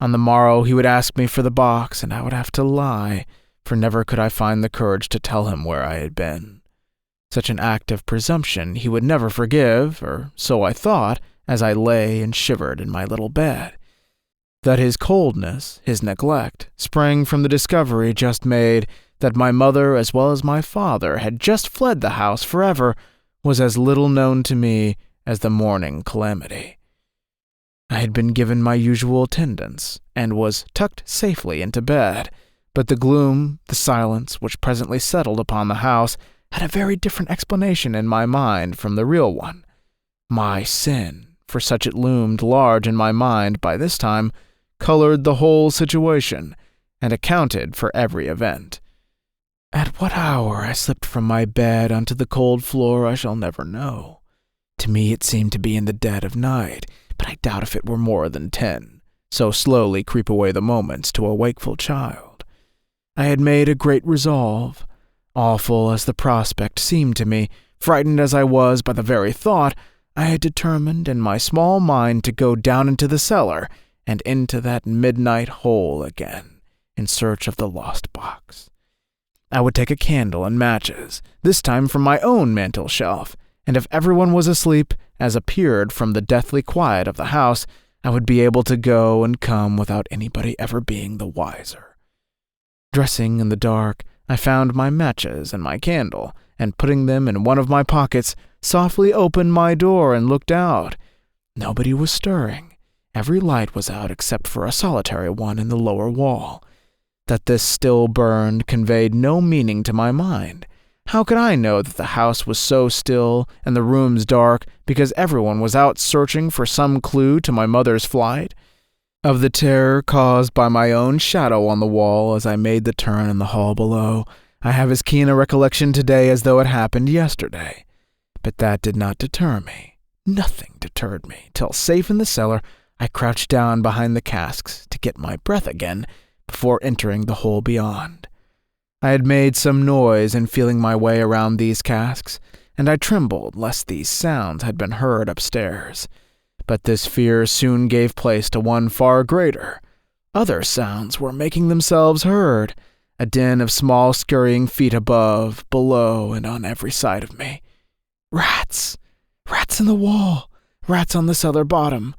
On the morrow he would ask me for the box, and I would have to lie, for never could I find the courage to tell him where I had been. Such an act of presumption he would never forgive, or so I thought, as I lay and shivered in my little bed. That his coldness, his neglect, sprang from the discovery just made that my mother as well as my father had just fled the house forever was as little known to me as the morning calamity. I had been given my usual attendance, and was tucked safely into bed, but the gloom, the silence which presently settled upon the house had a very different explanation in my mind from the real one. My sin, for such it loomed large in my mind by this time, colored the whole situation, and accounted for every event. At what hour I slipped from my bed onto the cold floor I shall never know. To me it seemed to be in the dead of night, but I doubt if it were more than 10, so slowly creep away the moments to a wakeful child. I had made a great resolve. Awful as the prospect seemed to me, frightened as I was by the very thought, I had determined in my small mind to go down into the cellar and into that midnight hole again, in search of the lost box. I would take a candle and matches, this time from my own mantel shelf, and if everyone was asleep, as appeared from the deathly quiet of the house, I would be able to go and come without anybody ever being the wiser. Dressing in the dark, I found my matches and my candle, and putting them in one of my pockets, softly opened my door and looked out. Nobody was stirring. Every light was out except for a solitary one in the lower wall. That this still burned conveyed no meaning to my mind. How could I know that the house was so still and the rooms dark because everyone was out searching for some clue to my mother's flight? Of the terror caused by my own shadow on the wall as I made the turn in the hall below, I have as keen a recollection today as though it happened yesterday. But that did not deter me. Nothing deterred me, till safe in the cellar, I crouched down behind the casks to get my breath again before entering the hole beyond. I had made some noise in feeling my way around these casks, and I trembled lest these sounds had been heard upstairs. But this fear soon gave place to one far greater. Other sounds were making themselves heard, a din of small scurrying feet above, below, and on every side of me. Rats! Rats in the wall! Rats on the cellar bottom!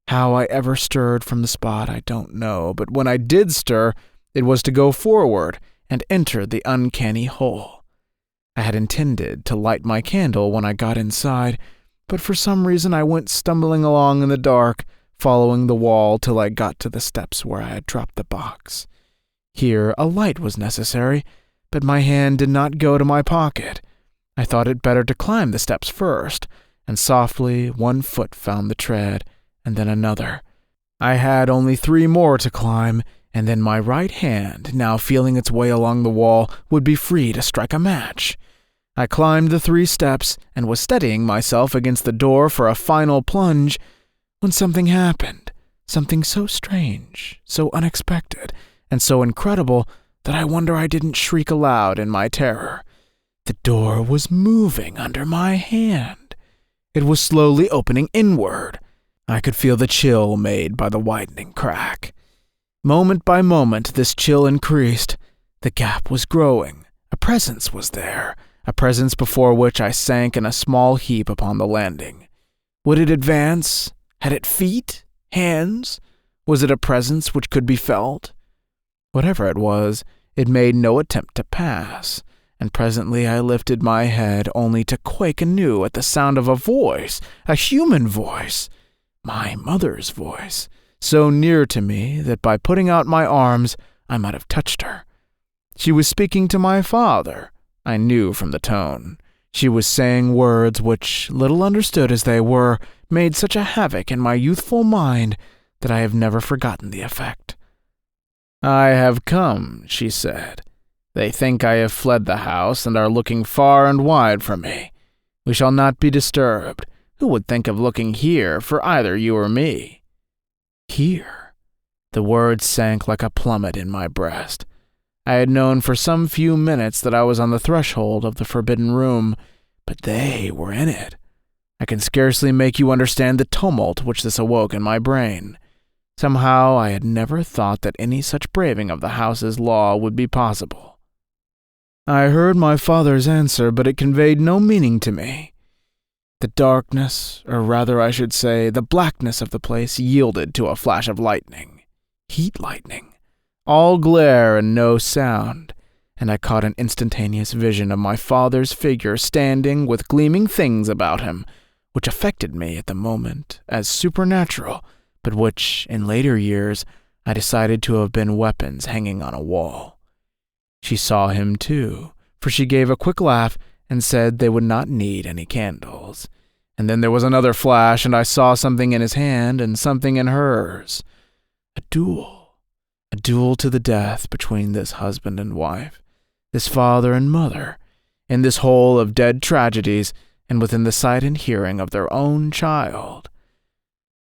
How I ever stirred from the spot I don't know, but when I did stir, it was to go forward and enter the uncanny hole. I had intended to light my candle when I got inside, but for some reason I went stumbling along in the dark, following the wall till I got to the steps where I had dropped the box. Here a light was necessary, but my hand did not go to my pocket. I thought it better to climb the steps first, and softly one foot found the tread, and then another. I had only 3 more to climb, and then my right hand, now feeling its way along the wall, would be free to strike a match. I climbed the 3 steps and was steadying myself against the door for a final plunge when something happened, something so strange, so unexpected, and so incredible that I wonder I didn't shriek aloud in my terror. The door was moving under my hand. It was slowly opening inward. I could feel the chill made by the widening crack. Moment by moment, this chill increased. The gap was growing. A presence was there, a presence before which I sank in a small heap upon the landing. Would it advance? Had it feet? Hands? Was it a presence which could be felt? Whatever it was, it made no attempt to pass, and presently I lifted my head only to quake anew at the sound of a voice, a human voice, my mother's voice, so near to me that by putting out my arms I might have touched her. She was speaking to my father, I knew from the tone. She was saying words which, little understood as they were, made such a havoc in my youthful mind that I have never forgotten the effect. "I have come," she said. "They think I have fled the house and are looking far and wide for me. We shall not be disturbed. Who would think of looking here for either you or me?" Here. The words sank like a plummet in my breast. I had known for some few minutes that I was on the threshold of the forbidden room, but they were in it. I can scarcely make you understand the tumult which this awoke in my brain. Somehow I had never thought that any such braving of the house's law would be possible. I heard my father's answer, but it conveyed no meaning to me. The darkness, or rather I should say, the blackness of the place yielded to a flash of lightning. Heat lightning. All glare and no sound, and I caught an instantaneous vision of my father's figure standing with gleaming things about him, which affected me at the moment as supernatural, but which, in later years, I decided to have been weapons hanging on a wall. She saw him too, for she gave a quick laugh and said they would not need any candles. And then there was another flash, and I saw something in his hand and something in hers. A duel to the death between this husband and wife, this father and mother, in this hole of dead tragedies, and within the sight and hearing of their own child.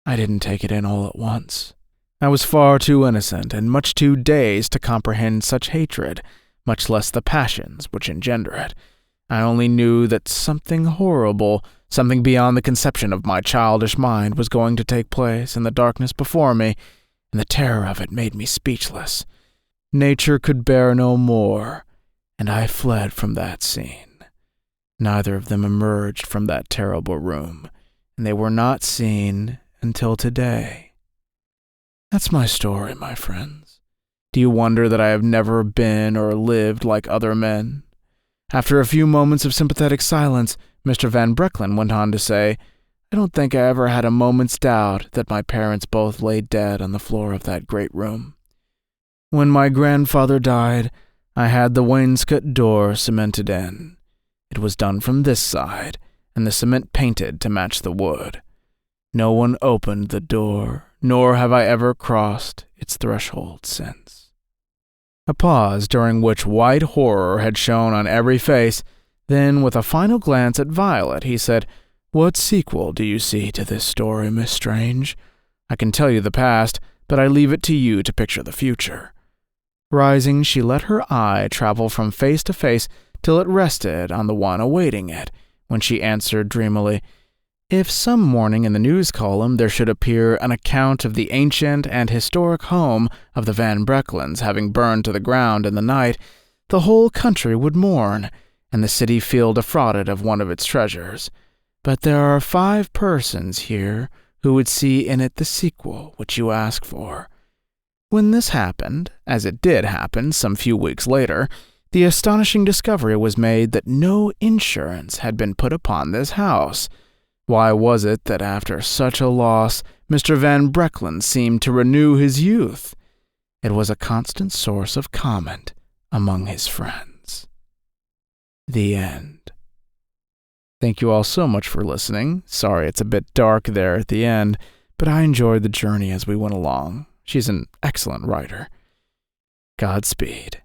I didn't take it in all at once. I was far too innocent and much too dazed to comprehend such hatred, much less the passions which engender it. I only knew that something horrible, something beyond the conception of my childish mind, was going to take place in the darkness before me, and the terror of it made me speechless. Nature could bear no more, and I fled from that scene. Neither of them emerged from that terrible room, and they were not seen until today. That's my story, my friends. Do you wonder that I have never been or lived like other men? After a few moments of sympathetic silence, Mr. Van Brecklen went on to say, "I don't think I ever had a moment's doubt that my parents both lay dead on the floor of that great room. When my grandfather died, I had the wainscot door cemented in, It was done from this side, and the cement painted to match the wood. No one opened the door, nor have I ever crossed its threshold since." A pause, during which white horror had shown on every face. Then, with a final glance at Violet, he said, "What sequel do you see to this story, Miss Strange? I can tell you the past, but I leave it to you to picture the future." Rising, she let her eye travel from face to face till it rested on the one awaiting it, when she answered dreamily, "If some morning in the news column there should appear an account of the ancient and historic home of the Van Brecklins having burned to the ground in the night, the whole country would mourn, and the city feel defrauded of one of its treasures. But there are 5 persons here who would see in it the sequel which you ask for." When this happened, as it did happen some few weeks later, the astonishing discovery was made that no insurance had been put upon this house. Why was it that after such a loss, Mr. Van Brecklin seemed to renew his youth? It was a constant source of comment among his friends. The end. Thank you all so much for listening. Sorry it's a bit dark there at the end, but I enjoyed the journey as we went along. She's an excellent writer. Godspeed.